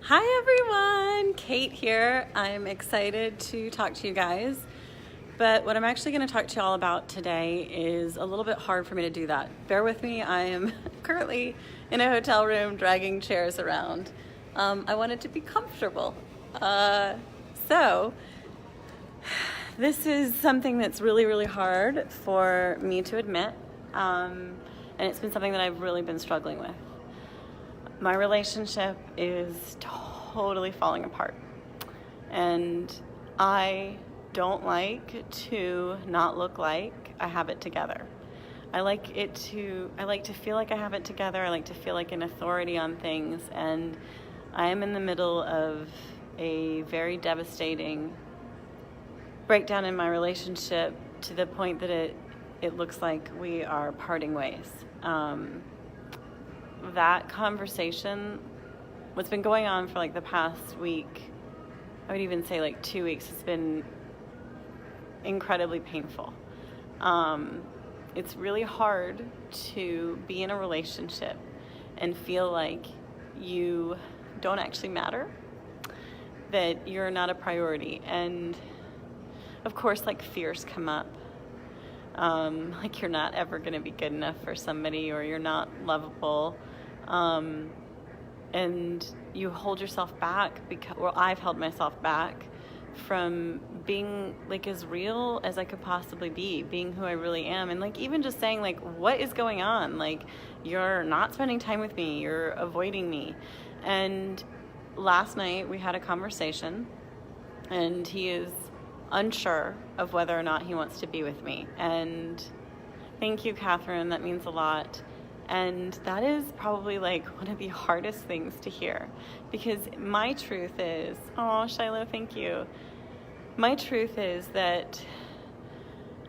Hi everyone, Kate here. I'm excited to talk to you guys, but what I'm actually going to talk to you all about today is a little bit hard for me to do that. Bear with me, I am currently in a hotel room dragging chairs around. I want it to be comfortable. So this is something that's really hard for me to admit, and it's been something that I've really been struggling with. My relationship is totally falling apart, and I don't like to not look like I have it together. I like to feel like I have it together. I like to feel like an authority on things, and I am in the middle of a very devastating breakdown in my relationship to the point that it looks like we are parting ways. That conversation, what's been going on for like the past week, I would even say like 2 weeks, it's been incredibly painful. It's really hard to be in a relationship and feel like you don't actually matter, that you're not a priority. And of course, like fears come up. Like you're not ever going to be good enough for somebody, or you're not lovable. And you hold yourself back I've held myself back from being like as real as I could possibly be, being who I really am. And like even just saying like, what is going on? Like, you're not spending time with me, you're avoiding me. And last night we had a conversation, and he is unsure of whether or not he wants to be with me. And thank you, Catherine, that means a lot. And that is probably like one of the hardest things to hear, because my truth is, oh, Shiloh, thank you. My truth is that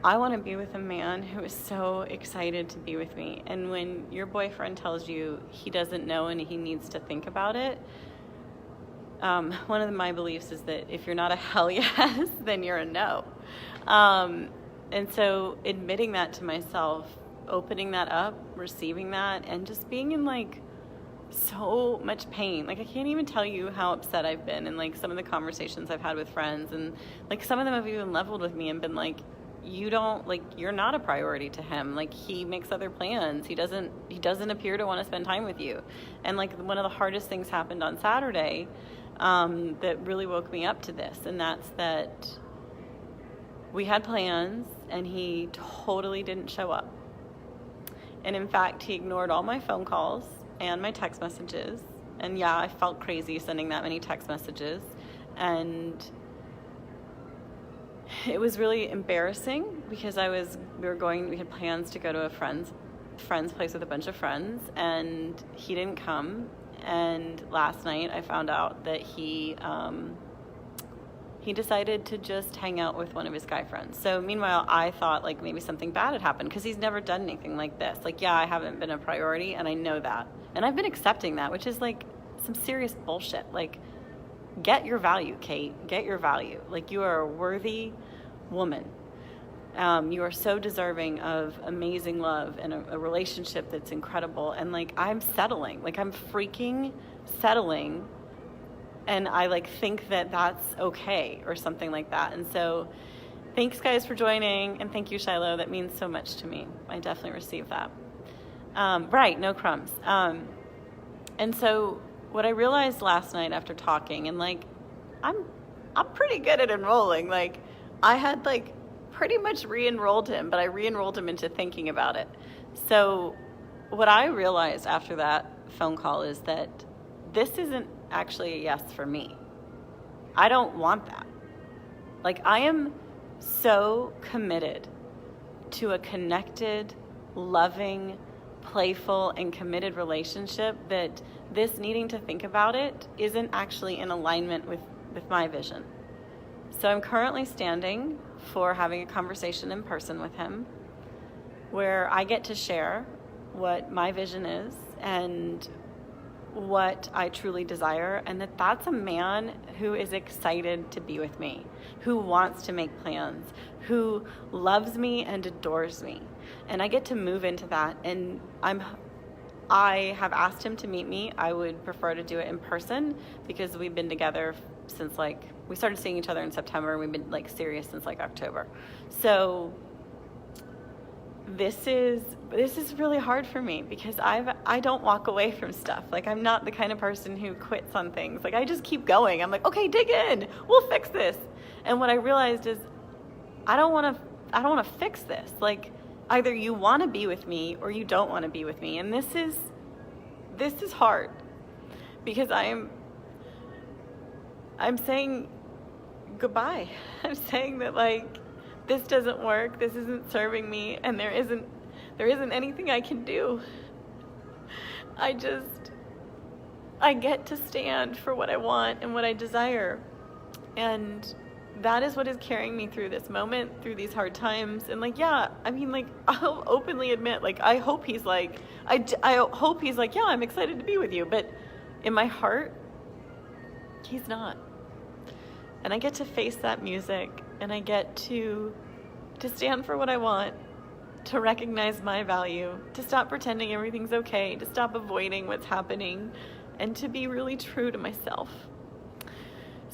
I want to be with a man who is so excited to be with me. And when your boyfriend tells you he doesn't know and he needs to think about it, one of my beliefs is that if you're not a hell yes, then you're a no. And so admitting that to myself, opening that up, receiving that, and just being in like so much pain. Like I can't even tell you how upset I've been, and like some of the conversations I've had with friends, and like some of them have even leveled with me and been like, you're not a priority to him. Like he makes other plans. He doesn't appear to want to spend time with you. And like one of the hardest things happened on Saturday, that really woke me up to this, and that's that we had plans and he totally didn't show up. And in fact, he ignored all my phone calls and my text messages. And yeah, I felt crazy sending that many text messages. And it was really embarrassing because we had plans to go to a friend's place with a bunch of friends, and he didn't come. And last night I found out that he decided to just hang out with one of his guy friends. So meanwhile, I thought like maybe something bad had happened, because he's never done anything like this. Like, yeah, I haven't been a priority, and I know that. And I've been accepting that, which is like some serious bullshit. Like, get your value, Kate. Get your value. Like, you are a worthy woman. You are so deserving of amazing love and a relationship that's incredible. And like, I'm settling. Like, I'm freaking settling. And I like think that that's okay, or something like that. And so thanks guys for joining, and thank you, Shiloh. That means so much to me. I definitely received that. Right, no crumbs. And so what I realized last night after talking, and like I'm pretty good at enrolling. Like I had like pretty much re-enrolled him, but I re-enrolled him into thinking about it. So what I realized after that phone call is that this isn't actually a yes for me. I don't want that. Like, I am so committed to a connected, loving, playful, and committed relationship that this needing to think about it isn't actually in alignment with my vision. So I'm currently standing for having a conversation in person with him, where I get to share what my vision is and what I truly desire, and that's a man who is excited to be with me, who wants to make plans, who loves me and adores me. And I get to move into that, and I'm I have asked him to meet me. I would prefer to do it in person because we've been together since like, we started seeing each other in September and we've been like serious since like October. So this is really hard for me because I don't walk away from stuff. Like, I'm not the kind of person who quits on things. Like, I just keep going. I'm like, okay, dig in. We'll fix this. And what I realized is I don't want to fix this. Like, either you want to be with me or you don't want to be with me. And this is hard because I'm saying goodbye. I'm saying that, like, this doesn't work, this isn't serving me, and there isn't anything I can do. I get to stand for what I want and what I desire. And that is what is carrying me through this moment, through these hard times. And like, yeah, I mean, like, I'll openly admit, like, I hope he's like, yeah, I'm excited to be with you. But in my heart, he's not. And I get to face that music, and I get to stand for what I want, to recognize my value, to stop pretending everything's okay, to stop avoiding what's happening, and to be really true to myself.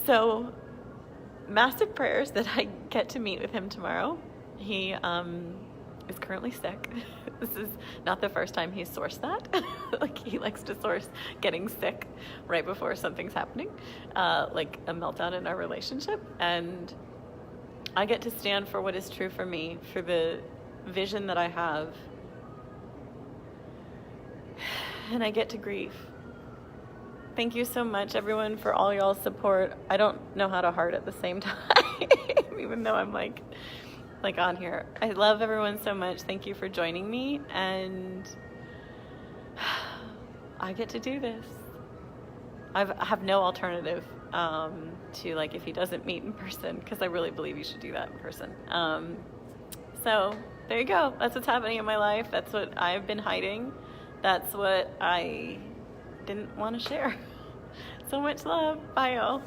So, massive prayers that I get to meet with him tomorrow. He is currently sick. This is not the first time he's sourced that. Like, he likes to source getting sick right before something's happening, like a meltdown in our relationship. And I get to stand for what is true for me, for the vision that I have. And I get to grieve. Thank you so much, everyone, for all y'all's support. I don't know how to heart at the same time, even though I'm like on here. I love everyone so much. Thank you for joining me, and I get to do this. I have no alternative to, like, if he doesn't meet in person, because I really believe you should do that in person. So there you go. That's what's happening in my life. That's what I've been hiding. That's what I didn't want to share. So much love. Bye, y'all.